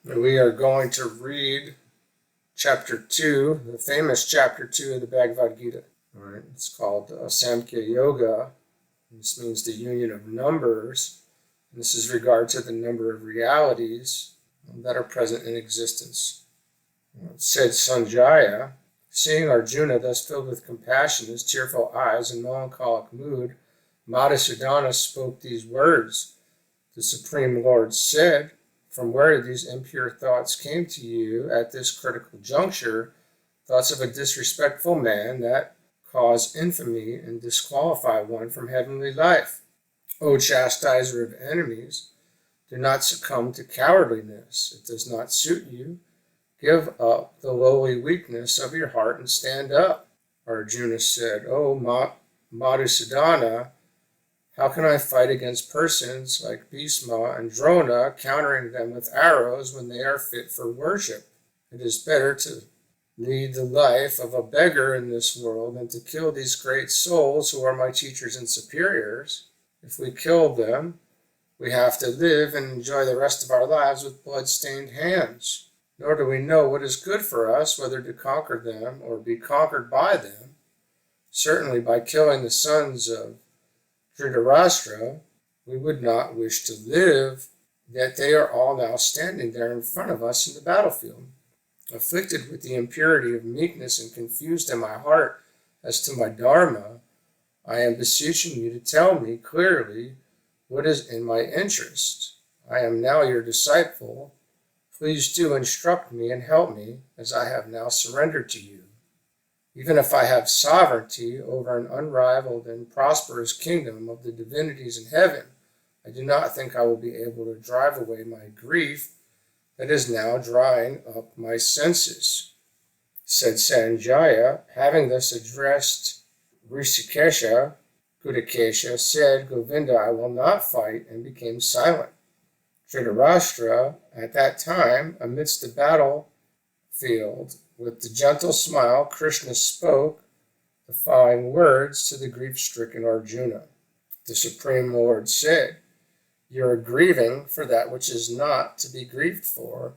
We are going to read chapter 2, the famous chapter 2 of the Bhagavad Gita. All right, it's called Samkhya Yoga. This means the union of numbers. And this is regard to the number of realities that are present in existence. Said Sanjaya, seeing Arjuna thus filled with compassion, his tearful eyes, and melancholic mood, Madhusudana spoke these words. The Supreme Lord said, "From where these impure thoughts came to you at this critical juncture, thoughts of a disrespectful man that cause infamy and disqualify one from heavenly life. O chastiser of enemies, do not succumb to cowardliness. It does not suit you. Give up the lowly weakness of your heart and stand up." Arjuna said, "O Madhusudana, how can I fight against persons like Bhishma and Drona, countering them with arrows when they are fit for worship? It is better to lead the life of a beggar in this world than to kill these great souls who are my teachers and superiors. If we kill them, we have to live and enjoy the rest of our lives with blood-stained hands. Nor do we know what is good for us, whether to conquer them or be conquered by them. Certainly by killing the sons of Dhritarashtra, we would not wish to live, yet they are all now standing there in front of us in the battlefield. Afflicted with the impurity of meekness and confused in my heart as to my dharma, I am beseeching you to tell me clearly what is in my interest. I am now your disciple. Please do instruct me and help me, as I have now surrendered to you. Even if I have sovereignty over an unrivaled and prosperous kingdom of the divinities in heaven, I do not think I will be able to drive away my grief that is now drying up my senses." Said Sanjaya, having thus addressed Rishikesha, Gudakesha said, "Govinda, I will not fight," and became silent. Dhritarashtra, at that time, amidst the battlefield, with the gentle smile, Krishna spoke the following words to the grief-stricken Arjuna. The Supreme Lord said, "You are grieving for that which is not to be grieved for,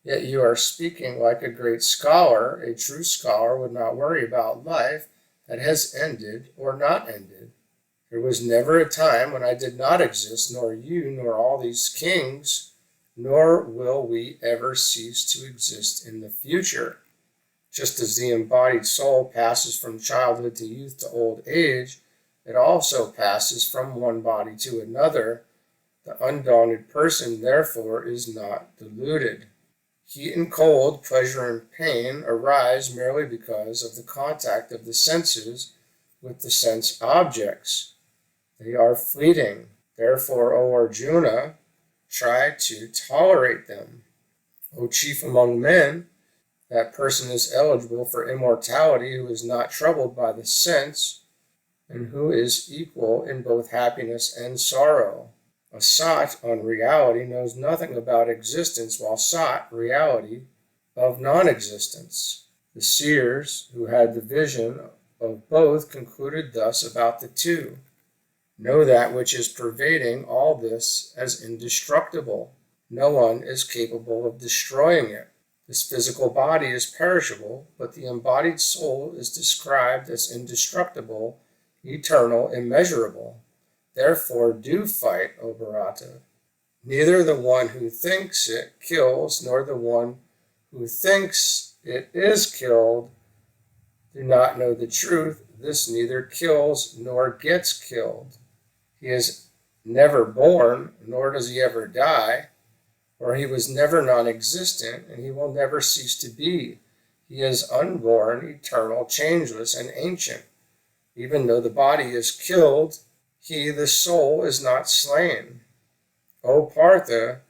yet you are speaking like a great scholar. A true scholar would not worry about life that has ended or not ended. There was never a time when I did not exist, nor you, nor all these kings, nor will we ever cease to exist in the future. Just as the embodied soul passes from childhood to youth to old age, it also passes from one body to another. The undaunted person, therefore, is not deluded. Heat and cold, pleasure and pain arise merely because of the contact of the senses with the sense objects. They are fleeting. Therefore, O Arjuna, try to tolerate them. O chief among men, that person is eligible for immortality who is not troubled by the sense and who is equal in both happiness and sorrow. A Sat on reality knows nothing about existence, while Sat, reality, of non-existence. The seers who had the vision of both concluded thus about the two. Know that which is pervading all this as indestructible. No one is capable of destroying it. This physical body is perishable, but the embodied soul is described as indestructible, eternal, immeasurable. Therefore do fight, O Bharata. Neither the one who thinks it kills, nor the one who thinks it is killed do not know the truth. This neither kills nor gets killed. He is never born, nor does he ever die, for he was never non-existent, and he will never cease to be. He is unborn, eternal, changeless, and ancient. Even though the body is killed, he, the soul, is not slain. O Partha,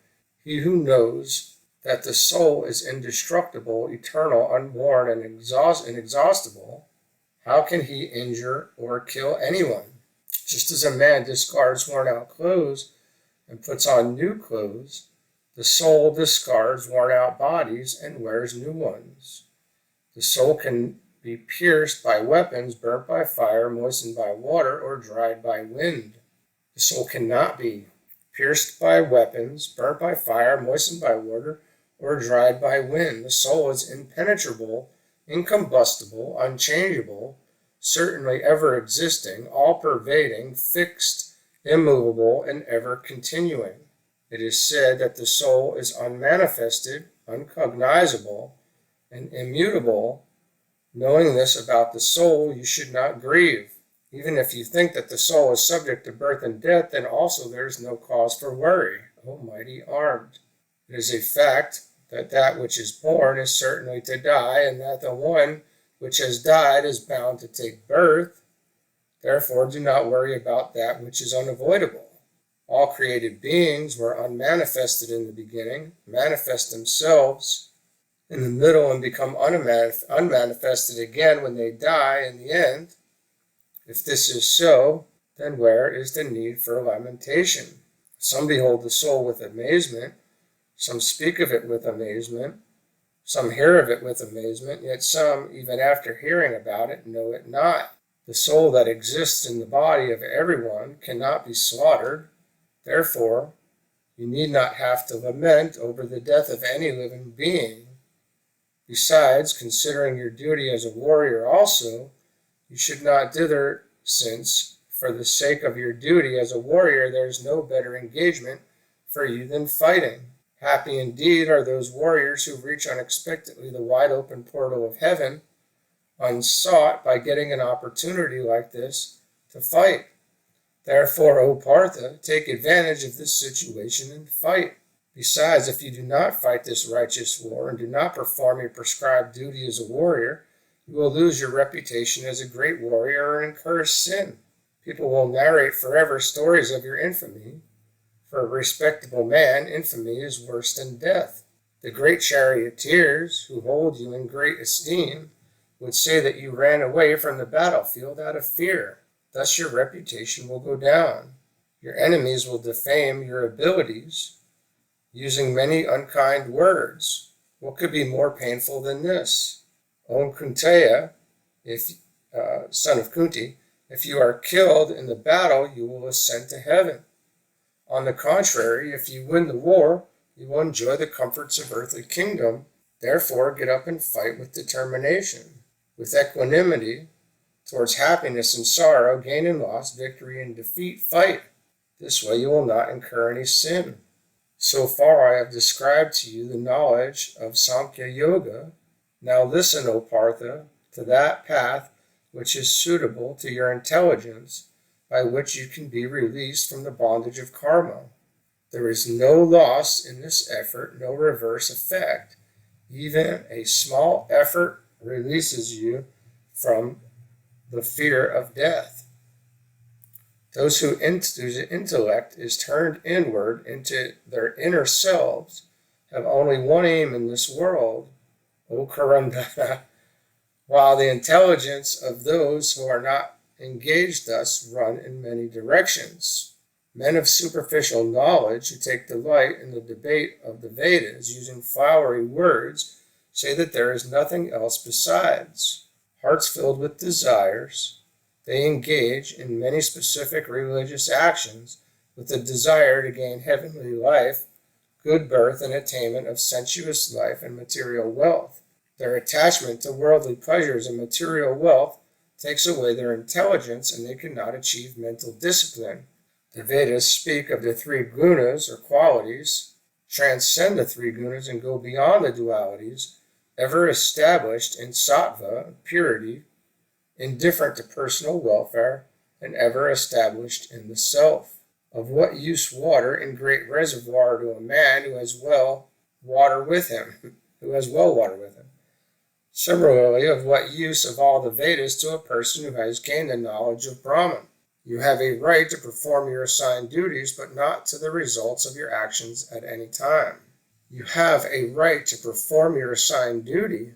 he who knows that the soul is indestructible, eternal, unborn, and inexhaustible, how can he injure or kill anyone? Just as a man discards worn-out clothes and puts on new clothes, the soul discards worn-out bodies and wears new ones. The soul can be pierced by weapons, burnt by fire, moistened by water, or dried by wind. The soul cannot be pierced by weapons, burnt by fire, moistened by water, or dried by wind. The soul is impenetrable, incombustible, unchangeable, certainly ever existing, all-pervading, fixed, immovable, and ever continuing. It is said that the soul is unmanifested, uncognizable, and immutable. Knowing this about the soul, you should not grieve. Even if you think that the soul is subject to birth and death, then also there is no cause for worry, O mighty armed. It is a fact that that which is born is certainly to die, and that the one which has died is bound to take birth. Therefore, do not worry about that which is unavoidable. All created beings were unmanifested in the beginning, manifest themselves in the middle, and become unmanifested again when they die in the end. If this is so, then where is the need for lamentation? Some behold the soul with amazement, some speak of it with amazement, some hear of it with amazement, yet some, even after hearing about it, know it not. The soul that exists in the body of everyone cannot be slaughtered. Therefore, you need not have to lament over the death of any living being. Besides, considering your duty as a warrior also, you should not dither, since, for the sake of your duty as a warrior, there is no better engagement for you than fighting. Happy indeed are those warriors who reach unexpectedly the wide-open portal of heaven, unsought, by getting an opportunity like this to fight. Therefore, O Partha, take advantage of this situation and fight. Besides, if you do not fight this righteous war and do not perform your prescribed duty as a warrior, you will lose your reputation as a great warrior and incur sin. People will narrate forever stories of your infamy. For a respectable man, infamy is worse than death. The great charioteers, who hold you in great esteem, would say that you ran away from the battlefield out of fear. Thus your reputation will go down. Your enemies will defame your abilities, using many unkind words. What could be more painful than this? O Kunteya, son of Kunti, if you are killed in the battle, you will ascend to heaven. On the contrary, if you win the war, you will enjoy the comforts of earthly kingdom. Therefore, get up and fight with determination, with equanimity, towards happiness and sorrow, gain and loss, victory and defeat, fight. This way you will not incur any sin. So far I have described to you the knowledge of Samkhya Yoga. Now listen, O Partha, to that path which is suitable to your intelligence, by which you can be released from the bondage of karma. There is no loss in this effort, no reverse effect. Even a small effort releases you from the fear of death. Those whose intellect is turned inward into their inner selves have only one aim in this world, O Karandana, while the intelligence of those who are not engaged thus run in many directions. Men of superficial knowledge who take delight in the debate of the Vedas using flowery words say that there is nothing else besides. Hearts filled with desires, they engage in many specific religious actions with the desire to gain heavenly life, good birth, and attainment of sensuous life and material wealth. Their attachment to worldly pleasures and material wealth takes away their intelligence, and they cannot achieve mental discipline. The Vedas speak of the three gunas, or qualities, transcend the three gunas and go beyond the dualities, ever established in sattva, purity, indifferent to personal welfare, and ever established in the self. Of what use water in great reservoir to a man who has well water with him? Similarly, of what use of all the Vedas to a person who has gained the knowledge of Brahman? You have a right to perform your assigned duties, but not to the results of your actions at any time. You have a right to perform your assigned duty,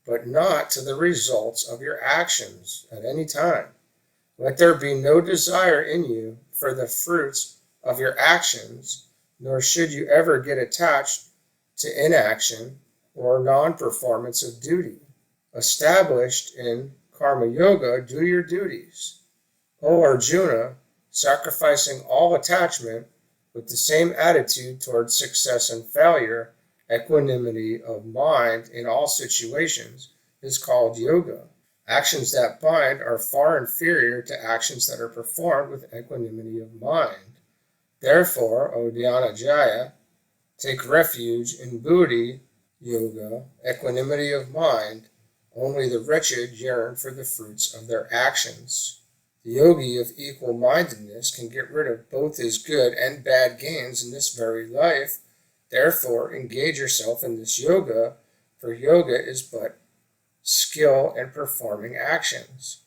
but not to the results of your actions at any time. Let there be no desire in you for the fruits of your actions, nor should you ever get attached to inaction or non-performance of duty. Established in Karma Yoga, do your duties. O Arjuna, sacrificing all attachment with the same attitude towards success and failure equanimity of mind in all situations, is called yoga. Actions that bind are far inferior to actions that are performed with equanimity of mind. Therefore, O Dhyana, take refuge in Buddhi yoga, equanimity of mind. Only the wretched yearn for the fruits of their actions. The yogi of equal-mindedness can get rid of both his good and bad gains in this very life. Therefore, engage yourself in this yoga, for yoga is but skill in performing actions.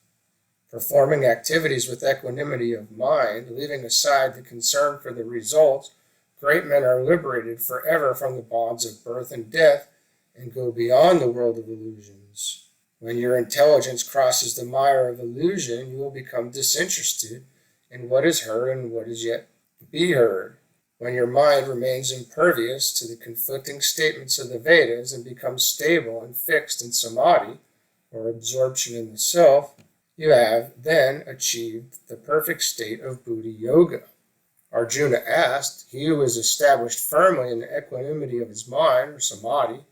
Performing activities with equanimity of mind, leaving aside the concern for the results, great men are liberated forever from the bonds of birth and death and go beyond the world of illusions. When your intelligence crosses the mire of illusion, you will become disinterested in what is heard and what is yet to be heard. When your mind remains impervious to the conflicting statements of the Vedas and becomes stable and fixed in samadhi, or absorption in the self, you have then achieved the perfect state of Buddhi Yoga. Arjuna asked, he who is established firmly in the equanimity of his mind, or samadhi,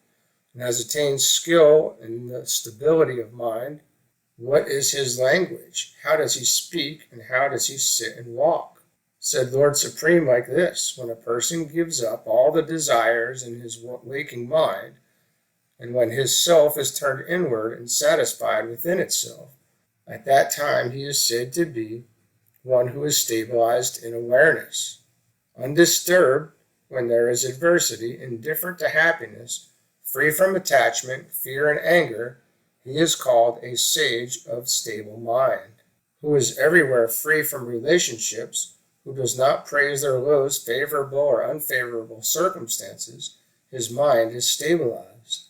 and has attained skill in the stability of mind, what is his language? How does he speak, and how does he sit and walk? Said Lord Supreme like this: when a person gives up all the desires in his waking mind, and when his self is turned inward and satisfied within itself, at that time he is said to be one who is stabilized in awareness. Undisturbed when there is adversity, indifferent to happiness, free from attachment, fear, and anger, he is called a sage of stable mind, who is everywhere free from relationships, who does not praise or loathe favorable or unfavorable circumstances. His mind is stabilized.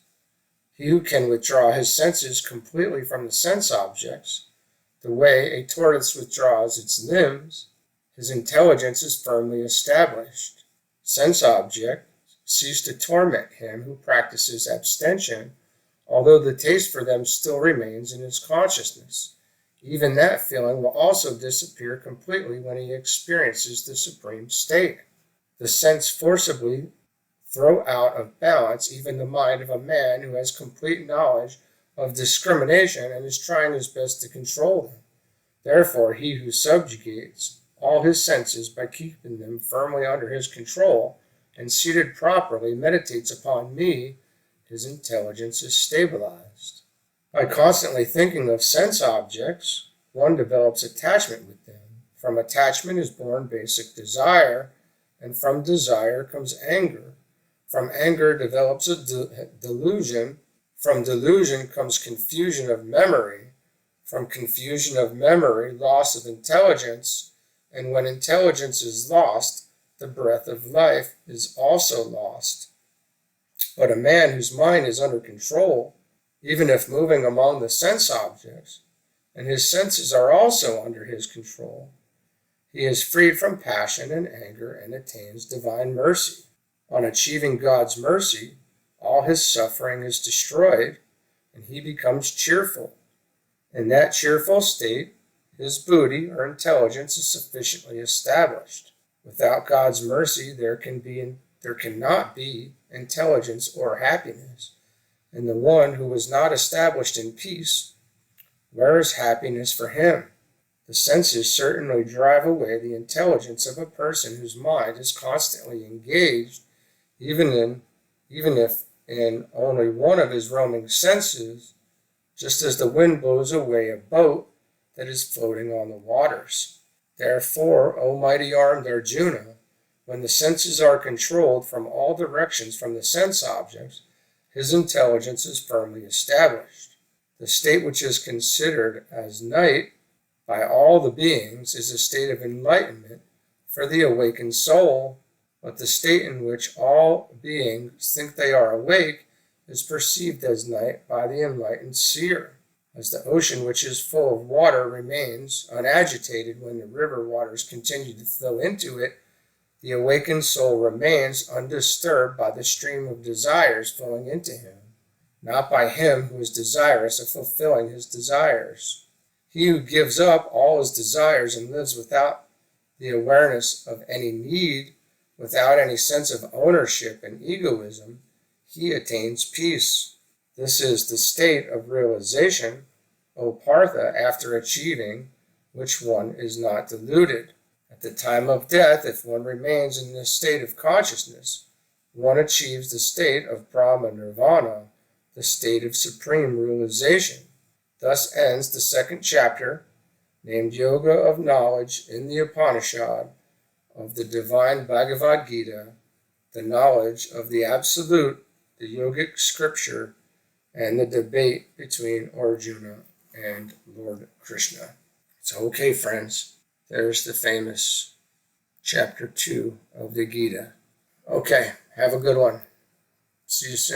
He who can withdraw his senses completely from the sense objects, the way a tortoise withdraws its limbs, his intelligence is firmly established. Sense objects cease to torment him who practices abstention, although the taste for them still remains in his consciousness. Even that feeling will also disappear completely when he experiences the supreme state. The sense forcibly throw out of balance even the mind of a man who has complete knowledge of discrimination and is trying his best to control them. Therefore, he who subjugates all his senses by keeping them firmly under his control and seated properly meditates upon me, his intelligence is stabilized. By constantly thinking of sense objects, one develops attachment with them. From attachment is born basic desire, and from desire comes anger. From anger develops a delusion. From delusion comes confusion of memory. From confusion of memory, loss of intelligence, and when intelligence is lost, the breath of life is also lost. But a man whose mind is under control, even if moving among the sense objects, and his senses are also under his control, he is freed from passion and anger and attains divine mercy. On achieving God's mercy, all his suffering is destroyed, and he becomes cheerful. In that cheerful state, his buddhi, or intelligence, is sufficiently established. Without God's mercy, there cannot be intelligence or happiness. And the one who is not established in peace, where is happiness for him? The senses certainly drive away the intelligence of a person whose mind is constantly engaged, even if in only one of his roaming senses, just as the wind blows away a boat that is floating on the waters. Therefore, O mighty armed Arjuna, when the senses are controlled from all directions from the sense objects, his intelligence is firmly established. The state which is considered as night by all the beings is a state of enlightenment for the awakened soul, but the state in which all beings think they are awake is perceived as night by the enlightened seer. As the ocean which is full of water remains unagitated when the river waters continue to flow into it, the awakened soul remains undisturbed by the stream of desires flowing into him, not by him who is desirous of fulfilling his desires. He who gives up all his desires and lives without the awareness of any need, without any sense of ownership and egoism, he attains peace. This is the state of realization, O Partha, after achieving which one is not deluded. At the time of death, if one remains in this state of consciousness, one achieves the state of Brahma Nirvana, the state of supreme realization. Thus ends the second chapter, named Yoga of Knowledge in the Upanishad of the divine Bhagavad Gita, the knowledge of the Absolute, the yogic scripture, and the debate between Arjuna and Lord Krishna. So, okay, friends, there's the famous chapter 2 of the Gita. Okay, have a good one. See you soon.